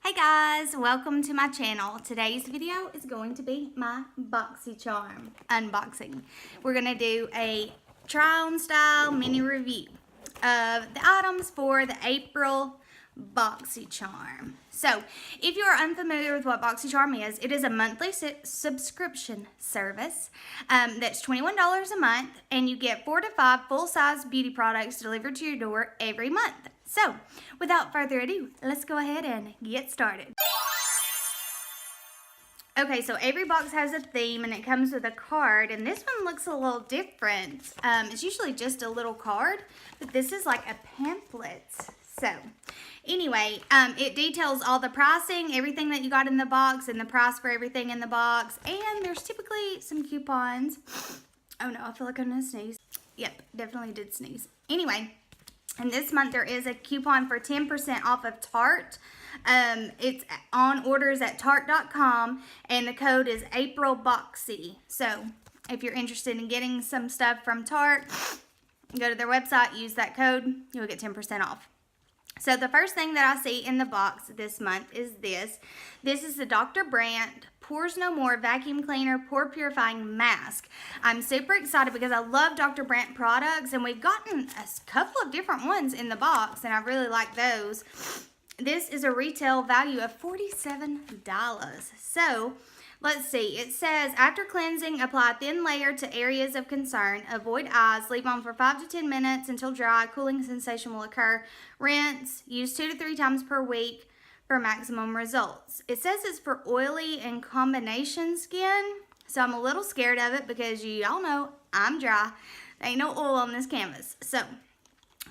Hey guys, welcome to my channel. Today's video is going to be my Boxycharm unboxing. We're going to do a try-on style mini review of the items for the April Boxycharm. So, if you are unfamiliar with what Boxycharm is, it is a monthly subscription service that's $21 a month, and you get 4 to 5 full-size beauty products delivered to your door every month. So, without further ado, let's go ahead and get started. Okay, so every box has a theme and it comes with a card, and this one looks a little different. It's usually just a little card, but this is like a pamphlet. So, anyway, it details all the pricing, everything that you got in the box, and the price for everything in the box, and there's typically some coupons. Oh no, I feel like I'm gonna sneeze. Yep, definitely did sneeze. Anyway. And this month there is a coupon for 10% off of Tarte. It's on orders at Tarte.com, and the code is AprilBoxy. So if you're interested in getting some stuff from Tarte, go to their website, use that code, you'll get 10% off. So the first thing that I see in the box this month is this. This is the Dr. Brandt Pores No More Vacuum Cleaner Pore Purifying Mask. I'm super excited because I love Dr. Brandt products, and we've gotten a couple of different ones in the box, and I really like those. This is a retail value of $47. So, let's see. It says, after cleansing, apply a thin layer to areas of concern. Avoid eyes. Leave on for 5 to 10 minutes until dry. Cooling sensation will occur. Rinse. Use 2 to 3 times per week for maximum results. It says it's for oily and combination skin, so I'm a little scared of it because y'all know I'm dry. There ain't no oil on this canvas. So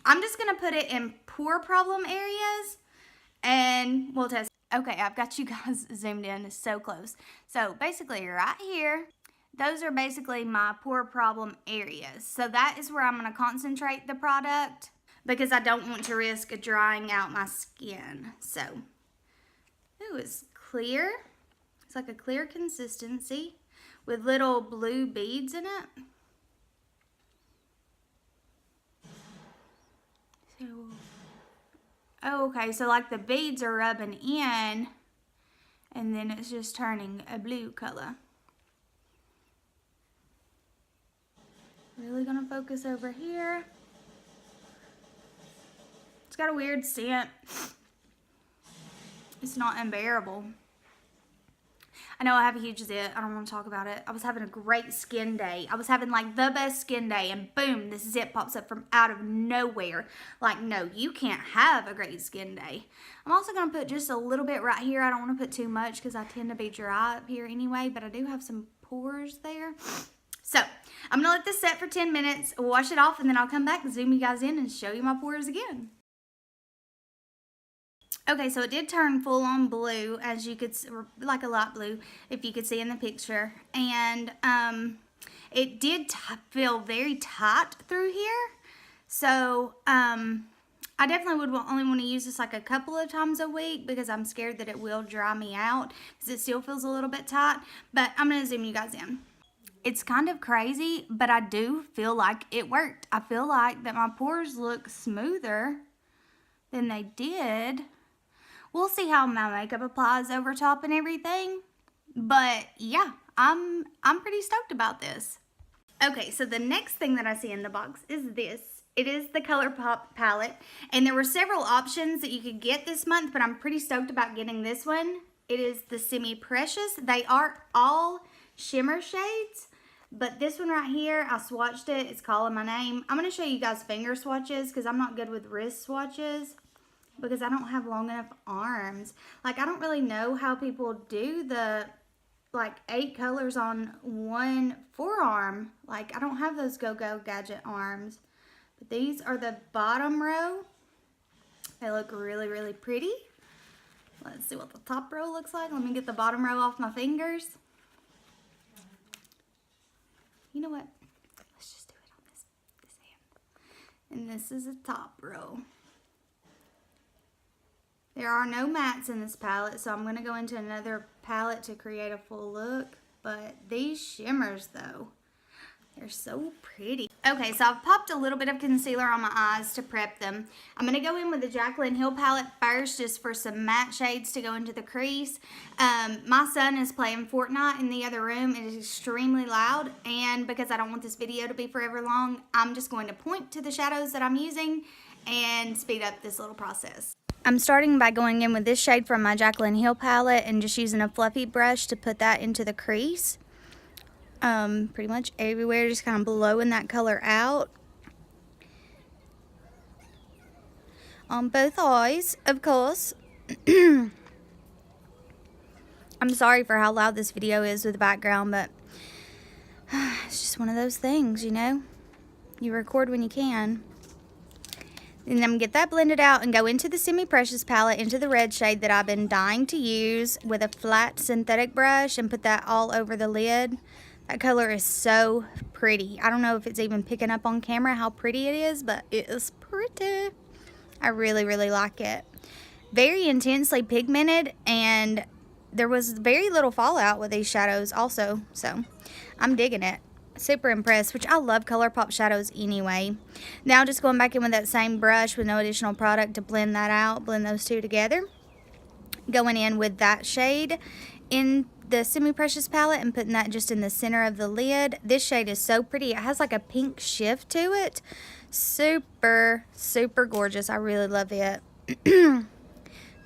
I'm just going to put it in pore problem areas and we'll test. Okay, I've got you guys zoomed in. It's so close. So basically right here, those are basically my pore problem areas. So that is where I'm going to concentrate the product because I don't want to risk drying out my skin. So, ooh, it's clear. It's like a clear consistency with little blue beads in it. So, oh, okay, so like the beads are rubbing in, and then it's just turning a blue color. Really gonna focus over here. It's got a weird scent. It's not unbearable. I know I have a huge zit. I don't want to talk about it. I was having a great skin day. I was having like the best skin day, and boom, this zit pops up from out of nowhere. Like, no, you can't have a great skin day. I'm also going to put just a little bit right here. I don't want to put too much because I tend to be dry up here anyway, but I do have some pores there. So, I'm going to let this set for 10 minutes, wash it off, and then I'll come back and zoom you guys in and show you my pores again. Okay, so it did turn full on blue, as you could see, like a light blue, if you could see in the picture. And it did feel very tight through here. So I definitely would only want to use this like a couple of times a week because I'm scared that it will dry me out because it still feels a little bit tight. But I'm going to zoom you guys in. It's kind of crazy, but I do feel like it worked. I feel like that my pores look smoother than they did. We'll see how my makeup applies over top and everything. But yeah, I'm pretty stoked about this. Okay, so the next thing that I see in the box is this. It is the ColourPop palette. And there were several options that you could get this month, but I'm pretty stoked about getting this one. It is the Semi Precious. They are all shimmer shades. But this one right here, I swatched it. It's calling my name. I'm going to show you guys finger swatches because I'm not good with wrist swatches, because I don't have long enough arms. Like, I don't really know how people do the, like, 8 colors on one forearm. Like, I don't have those Go-Go Gadget arms. But these are the bottom row. They look really, really pretty. Let's see what the top row looks like. Let me get the bottom row off my fingers. You know what? Let's just do it on this hand. And this is the top row. There are no mattes in this palette, so I'm going to go into another palette to create a full look. But these shimmers, though, They're so pretty. Okay, so I've popped a little bit of concealer on my eyes to prep them. I'm going to go in with the Jaclyn Hill palette first just for some matte shades to go into the crease. My son is playing Fortnite in the other room. It is extremely loud, and because I don't want this video to be forever long, I'm just going to point to the shadows that I'm using and speed up this little process. I'm starting by going in with this shade from my Jaclyn Hill palette and just using a fluffy brush to put that into the crease. Pretty much everywhere, just kind of blowing that color out on both eyes, of course. I'm sorry for how loud this video is with the background, but it's just one of those things, you know. You record when you can. And I'm going to get that blended out and go into the Semi Precious palette, into the red shade that I've been dying to use, with a flat synthetic brush and put that all over the lid. That color is so pretty. I don't know if it's even picking up on camera how pretty it is, but it is pretty. I really, really like it. Very intensely pigmented, and there was very little fallout with these shadows also, so I'm digging it. Super impressed, which I love ColourPop shadows anyway. Now just going back in with that same brush with no additional product to blend that out, blend those two together. Going in with that shade in the Semi Precious palette and putting that just in the center of the lid. This shade is so pretty. It has like a pink shift to it. Super, super gorgeous. I really love it.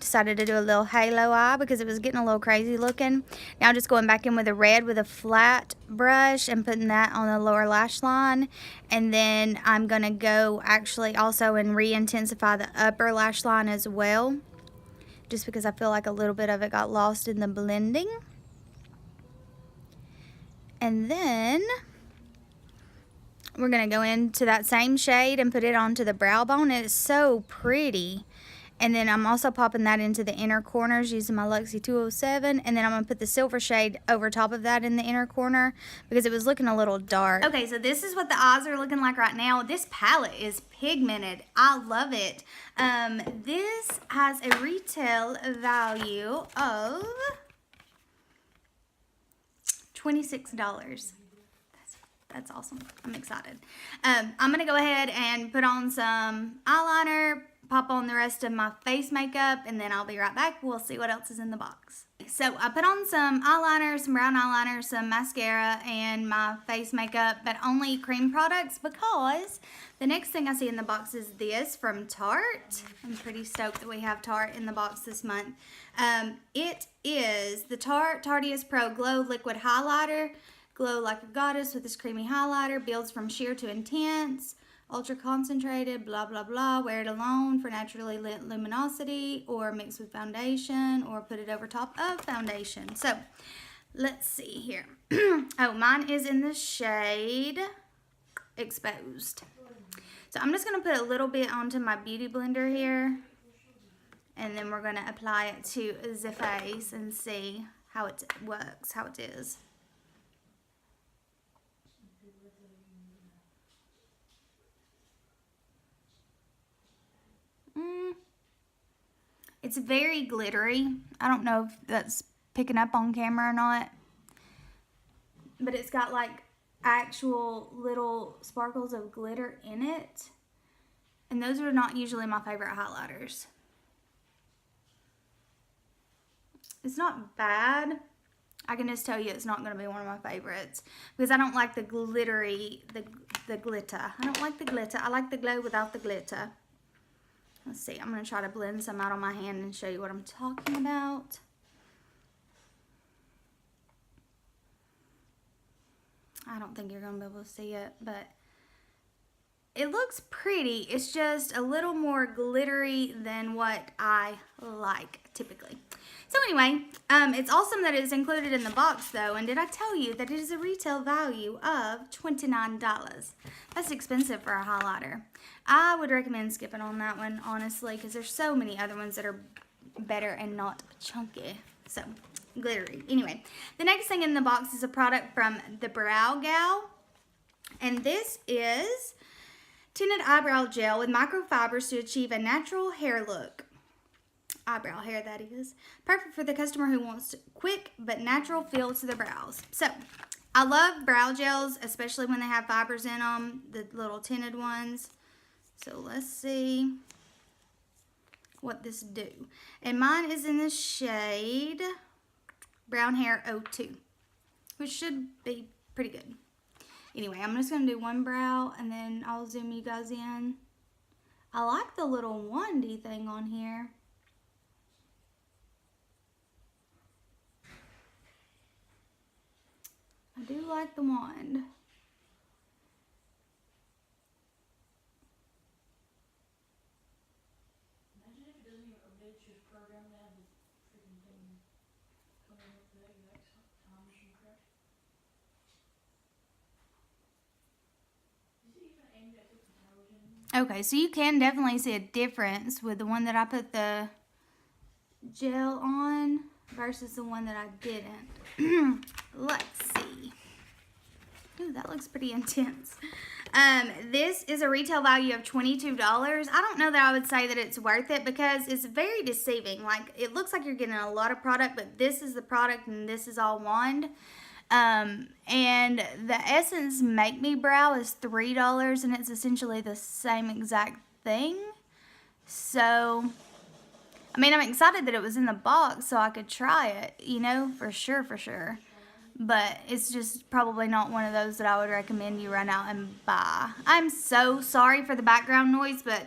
Decided to do a little halo eye because it was getting a little crazy looking. Now just going back in with a red with a flat brush and putting that on the lower lash line. And then I'm going to go actually also and re-intensify the upper lash line as well, just because I feel like a little bit of it got lost in the blending. And then we're going to go into that same shade and put it onto the brow bone. It is so pretty. And then I'm also popping that into the inner corners using my Luxie 207. And then I'm going to put the silver shade over top of that in the inner corner because it was looking a little dark. Okay, so this is what the eyes are looking like right now. This palette is pigmented. I love it. This has a retail value of $26. That's awesome. I'm excited. I'm going to go ahead and put on some eyeliner, pop on the rest of my face makeup, and then I'll be right back. We'll see what else is in the box. So I put on some eyeliner, some brown eyeliner, some mascara, and my face makeup, but only cream products because the next thing I see in the box is this from Tarte. I'm pretty stoked that we have Tarte in the box this month. It is the Tarte Tarteist Pro Glow Liquid Highlighter. Glow like a goddess with this creamy highlighter. Builds from sheer to intense. Ultra concentrated, blah, blah, blah. Wear it alone for naturally lit luminosity, or mix with foundation, or put it over top of foundation. So, let's see here. Oh, mine is in the shade Exposed. So, I'm just going to put a little bit onto my beauty blender here. And then we're going to apply it to the face and see how it works, how it is. It's very glittery. I don't know if that's picking up on camera or not, but it's got like actual little sparkles of glitter in it, and those are not usually my favorite highlighters. It's not bad. I can just tell you it's not going to be one of my favorites because I don't like the glittery, the glitter. I don't like the glitter. I like the glow without the glitter. Let's see, I'm going to try to blend some out on my hand and show you what I'm talking about. I don't think you're going to be able to see it, but it looks pretty. It's just a little more glittery than what I like typically. So anyway, it's awesome that it's included in the box though. And did I tell you that it is a retail value of $29? That's expensive for a highlighter. I would recommend skipping on that one, honestly, because there's so many other ones that are better and not chunky. So, glittery. Anyway, the next thing in the box is a product from the Brow Gal. And this is tinted eyebrow gel with microfibers to achieve a natural hair look. eyebrow hair, that is. Perfect for the customer who wants quick but natural feel to their brows. So, I love brow gels, especially when they have fibers in them, the little tinted ones. So, let's see what this do. And mine is in the shade Brown Hair 02, which should be pretty good. Anyway, I'm just going to do one brow, and then I'll zoom you guys in. I like the little 1D thing on here. I do like the wand. Imagine if it doesn't even update your program to have the freaking thing coming up at the exact time machine crash. Is it even aimed at the television? Okay, so you can definitely see a difference with the one that I put the gel on versus the one that I didn't. Let's see. Ooh, that looks pretty intense. This is a retail value of $22. I don't know that I would say that it's worth it because it's very deceiving. Like, it looks like you're getting a lot of product, but this is the product and this is all wand. And the Essence Make Me Brow is $3 and it's essentially the same exact thing. So, I mean, I'm excited that it was in the box so I could try it, you know, for sure. But it's just probably not one of those that I would recommend you run out and buy. I'm so sorry for the background noise, but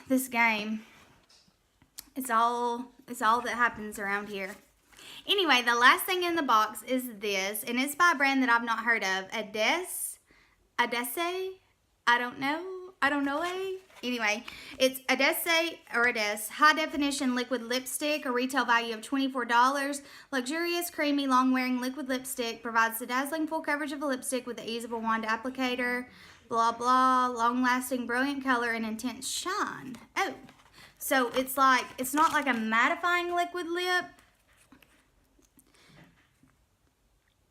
this game, it's all that happens around here. Anyway, the last thing in the box is this, and it's by a brand that I've not heard of. Adesse? I don't know. Anyway, it's Adesse High Definition Liquid Lipstick, a retail value of $24. Luxurious, creamy, long-wearing liquid lipstick provides the dazzling full coverage of a lipstick with the ease of a wand applicator. Blah, blah. Long-lasting, brilliant color and intense shine. Oh, so it's not like a mattifying liquid lip.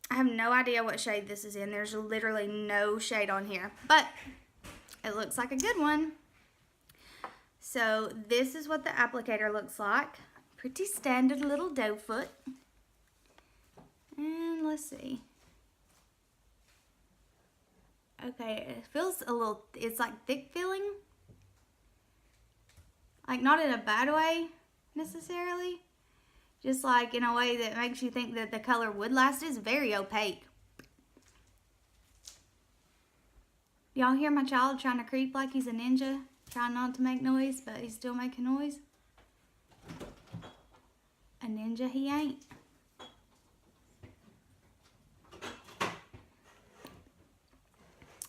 I have no idea what shade this is in. There's literally no shade on here, but it looks like a good one. So this is what the applicator looks like. Pretty standard little doe foot. And let's see. Okay, it feels a little, it's like thick feeling. Like not in a bad way necessarily. Just like in a way that makes you think that the color would last. It's very opaque. Y'all hear my child trying to creep like he's a ninja? Trying not to make noise, but he's still making noise. A ninja he ain't.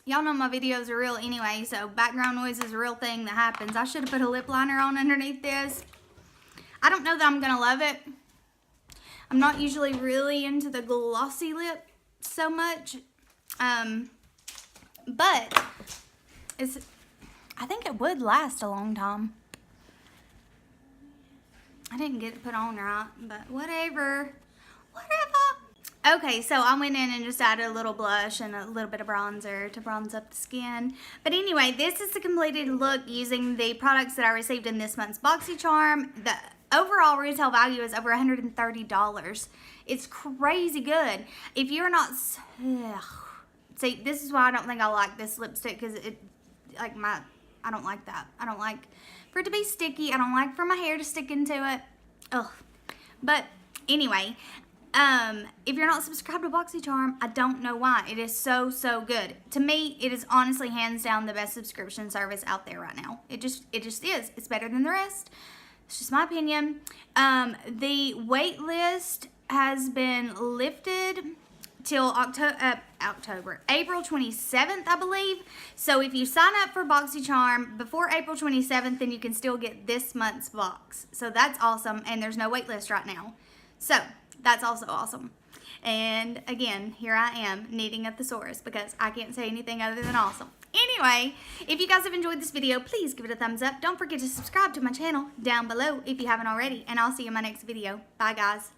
Y'all know my videos are real anyway, so background noise is a real thing that happens. I should have put a lip liner on underneath this. I don't know that I'm going to love it. I'm not usually really into the glossy lip so much. But I think it would last a long time. I didn't get it put on right, but whatever. Okay, so I went in and just added a little blush and a little bit of bronzer to bronze up the skin. But anyway, this is the completed look using the products that I received in this month's Boxycharm. The overall retail value is over $130. It's crazy good. If you're not... See, this is why I don't think I like this lipstick, because I don't like that. I don't like for it to be sticky. I don't like for my hair to stick into it. Ugh. But anyway, if you're not subscribed to Boxycharm, I don't know why. It is so good. To me, it is honestly hands down the best subscription service out there right now. It just is. It's better than the rest. It's just my opinion. The wait list has been lifted till April 27th, I believe. So if you sign up for Boxycharm before April 27th, then you can still get this month's box. So that's awesome, and there's no wait list right now. So that's also awesome. And again, here I am needing a thesaurus because I can't say anything other than awesome. Anyway, if you guys have enjoyed this video, please give it a thumbs up. Don't forget to subscribe to my channel down below if you haven't already, and I'll see you in my next video. Bye, guys.